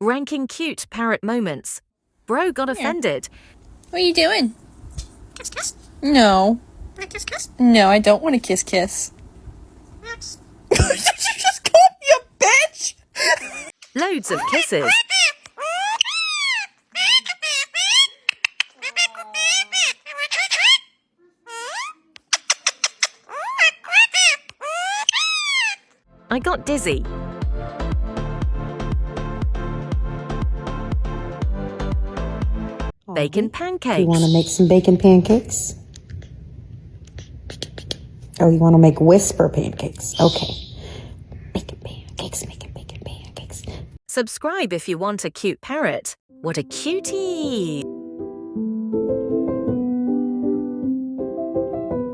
Ranking cute parrot moments. Bro got offended. What are you doing? Kiss, kiss. No. Want to kiss, kiss? No, I don't want to kiss kiss. Yes. Did you just call me a bitch? Loads of kisses. I got dizzy. Bacon pancakes. You want to make some bacon pancakes? Oh, you want to make whisper pancakes? Okay. Bacon pancakes, making bacon pancakes. Subscribe if you want a cute parrot. What a cutie!